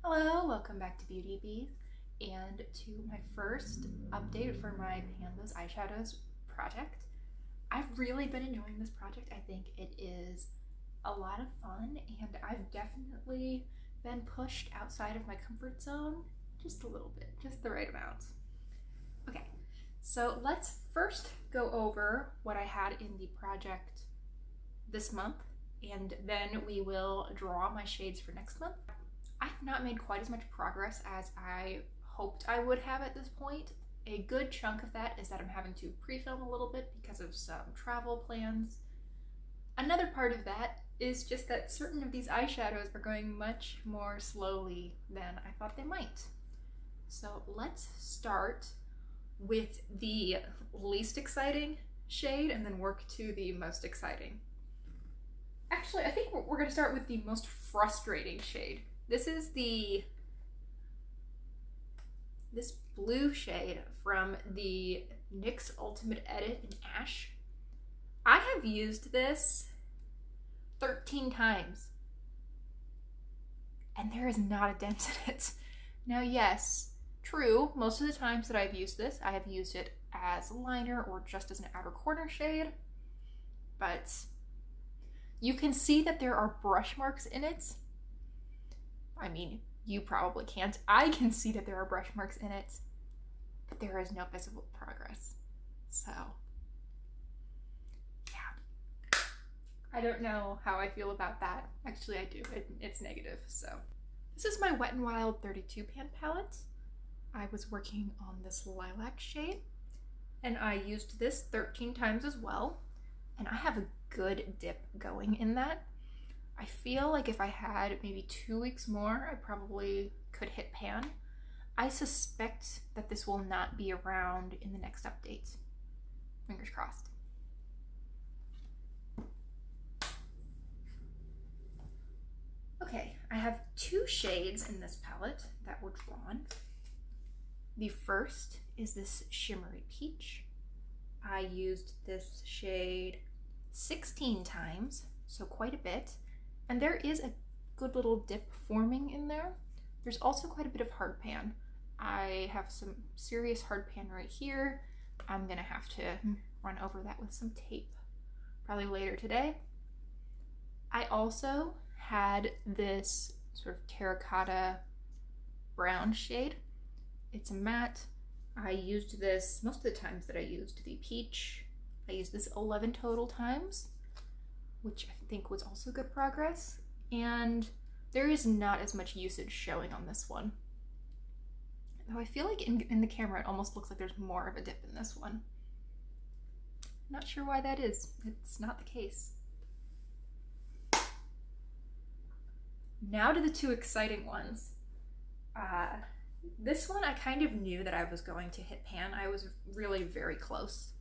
Hello, welcome back to Beauty Bees and to my first update for my Pandas Eyeshadows project. I've really been enjoying this project. I think it is a lot of fun and I've definitely been pushed outside of my comfort zone just a little bit, just the right amount. Okay, so let's first go over what I had in the project this month and then we will draw my shades for next month. I have not made quite as much progress as I hoped I would have at this point. A good chunk of that is that I'm having to pre-film a little bit because of some travel plans. Another part of that is just that certain of these eyeshadows are going much more slowly than I thought they might. So let's start with the least exciting shade and then work to the most exciting. Actually, I think we're going to start with the most frustrating shade. This is this blue shade from the NYX Ultimate Edit in Ash. I have used this 13 times and there is not a dent in it. Now yes, true, most of the times that I've used this, I have used it as a liner or just as an outer corner shade, but you can see that there are brush marks in it. I mean, you probably can't. I can see that there are brush marks in it, but there is no visible progress. So, yeah. I don't know how I feel about that. Actually, I do. It's negative, so. This is my Wet n Wild 32 pan palette. I was working on this lilac shade, and I used this 13 times as well, and I have a good dip going in that. I feel like if I had maybe 2 weeks more, I probably could hit pan. I suspect that this will not be around in the next update. Fingers crossed. Okay, I have 2 shades in this palette that were drawn. The first is this shimmery peach. I used this shade 16 times, so quite a bit. And there is a good little dip forming in there. There's also quite a bit of hard pan. I have some serious hard pan right here. I'm gonna have to run over that with some tape probably later today. I also had this sort of terracotta brown shade. It's a matte. I used this most of the times that I used the peach. I used this 11 total times, which I think was also good progress, and there is not as much usage showing on this one. Though I feel like in the camera it almost looks like there's more of a dip in this one. Not sure why that is. It's not the case. Now to the 2 exciting ones. This one I kind of knew that I was going to hit pan. I was really very close.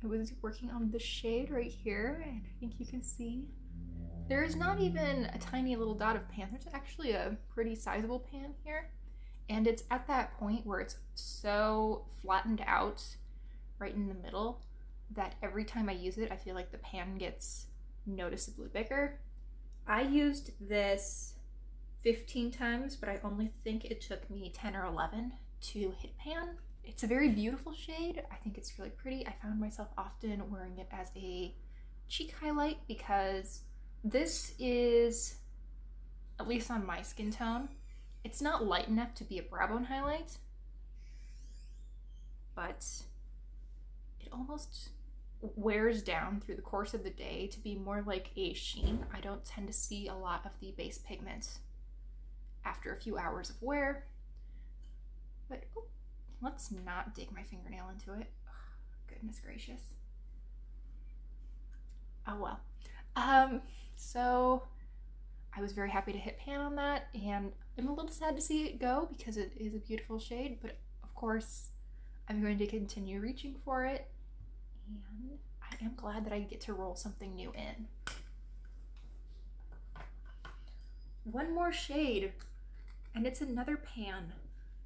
I was working on this shade right here, and I think you can see there is not even a tiny little dot of pan. There's actually a pretty sizable pan here, and it's at that point where it's so flattened out right in the middle that every time I use it, I feel like the pan gets noticeably bigger. I used this 15 times, but I only think it took me 10 or 11 to hit pan. It's a very beautiful shade. I think it's really pretty. I found myself often wearing it as a cheek highlight because this is, at least on my skin tone, it's not light enough to be a brow bone highlight, but it almost wears down through the course of the day to be more like a sheen. I don't tend to see a lot of the base pigment after a few hours of wear, but oh, let's not dig my fingernail into it. Oh, goodness gracious. Oh well. So I was very happy to hit pan on that, and I'm a little sad to see it go because it is a beautiful shade, but of course I'm going to continue reaching for it, and I am glad that I get to roll something new in. One more shade, and it's another pan.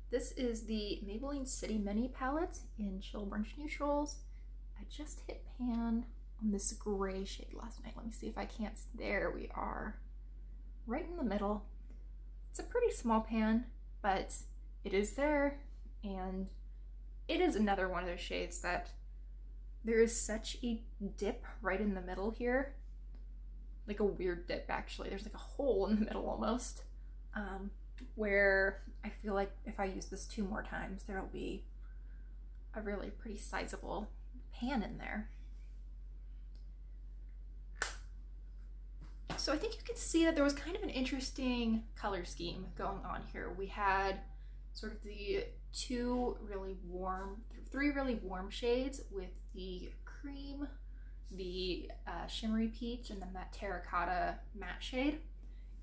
This is the Maybelline City Mini palette in Chill Brunch Neutrals. I just hit pan on this gray shade last night. Let me see if I can't, there we are. Right in the middle. It's a pretty small pan, but it is there, and it is another one of those shades that there is such a dip right in the middle here. Like a weird dip, actually. There's like a hole in the middle almost, where I feel like if I use this 2 more times, there'll be a really pretty sizable pan in there. So I think you can see that there was kind of an interesting color scheme going on here. We had sort of the 3 really warm shades with the cream, the shimmery peach, and then that terracotta matte shade.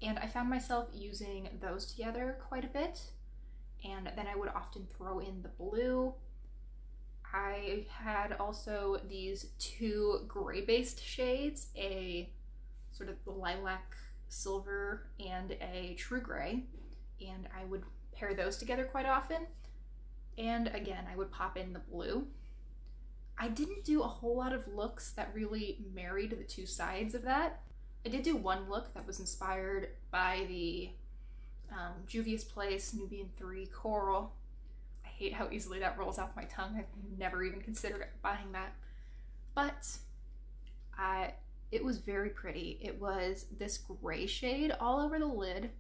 And I found myself using those together quite a bit. And then I would often throw in the blue. I had also these 2 gray-based shades, a sort of lilac silver and a true gray, and I would pair those together quite often. And again, I would pop in the blue. I didn't do a whole lot of looks that really married the 2 sides of that. I did do one look that was inspired by the Juvia's Place Nubian 3 Coral. I hate how easily that rolls off my tongue. I've never even considered buying that. But it was very pretty. It was this gray shade all over the lid,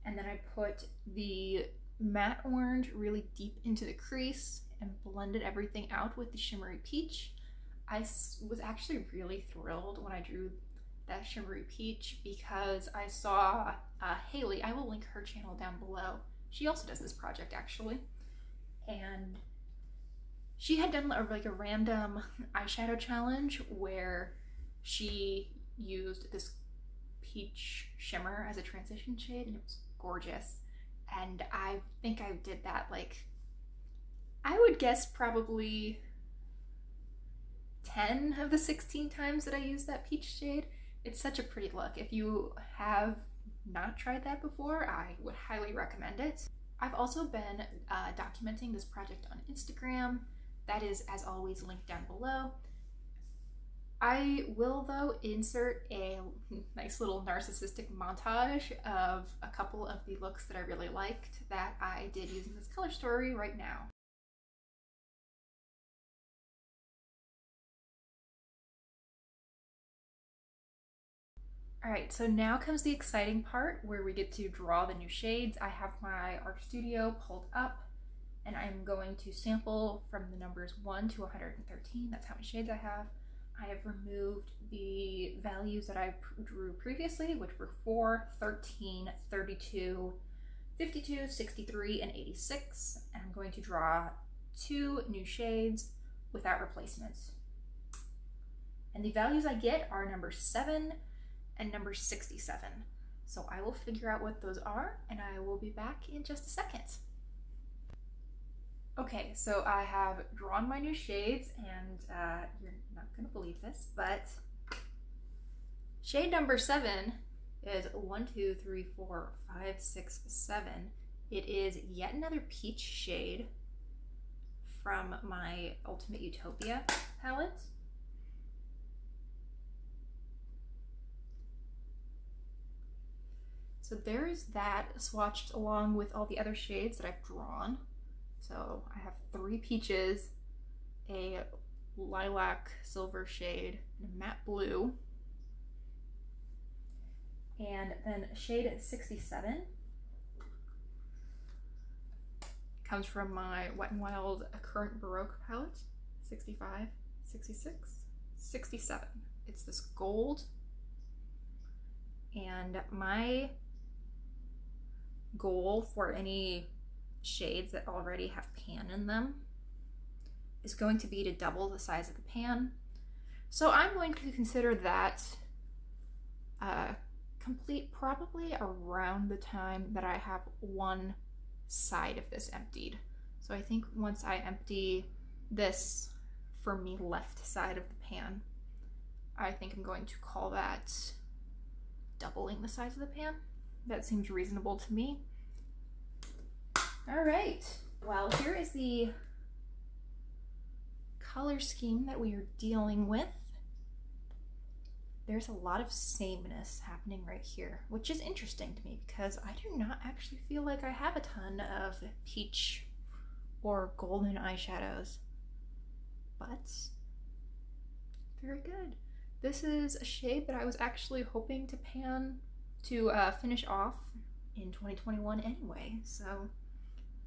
and then I put the matte orange really deep into the crease and blended everything out with the shimmery peach. I was actually really thrilled when I drew that shimmery peach because I saw Haley, I will link her channel down below. She also does this project actually. And she had done like a random eyeshadow challenge where she used this peach shimmer as a transition shade, and it was gorgeous. And I think I did that like, I would guess probably 10 of the 16 times that I used that peach shade. It's such a pretty look. If you have not tried that before, I would highly recommend it. I've also been documenting this project on Instagram. That is, as always, linked down below. I will, though, insert a nice little narcissistic montage of a couple of the looks that I really liked that I did using this color story right now. Alright, so now comes the exciting part where we get to draw the new shades. I have my art studio pulled up, and I'm going to sample from the numbers 1 to 113. That's how many shades I have. I have removed the values that I drew previously, which were 4, 13, 32, 52, 63, and 86. And I'm going to draw 2 new shades without replacements. And the values I get are number 7 and number 67. So I will figure out what those are, and I will be back in just a second. Okay, so I have drawn my new shades, and you're not gonna believe this, but shade number 7 is 1, 2, 3, 4, 5, 6, 7. It is yet another peach shade from my Ultimate Utopia palette. So there's that swatched along with all the other shades that I've drawn. So I have 3 peaches, a lilac silver shade, and a matte blue. And then shade 67 comes from my Wet n Wild Current Baroque palette. 65, 66, 67. It's this gold. And my goal for any shades that already have pan in them is going to be to double the size of the pan. So I'm going to consider that complete probably around the time that I have one side of this emptied. So I think once I empty this for me left side of the pan, I think I'm going to call that doubling the size of the pan. That seems reasonable to me. All right, well, here is the color scheme that we are dealing with. there's a lot of sameness happening right here, which is interesting to me because I do not actually feel like I have a ton of peach or golden eyeshadows, but very good. This is a shade that I was actually hoping to pan to finish off in 2021 anyway, so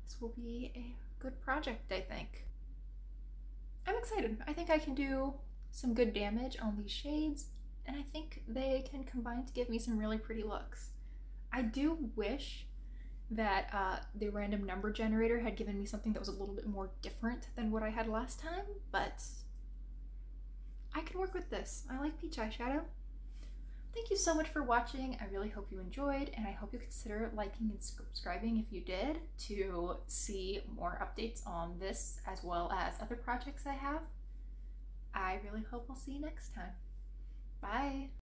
this will be a good project, I think. I'm excited. I think I can do some good damage on these shades, and I think they can combine to give me some really pretty looks. I do wish that the random number generator had given me something that was a little bit more different than what I had last time, but I can work with this. I like peach eyeshadow. Thank you so much for watching. I really hope you enjoyed, and I hope you consider liking and subscribing if you did to see more updates on this as well as other projects I have. I really hope I'll see you next time. Bye!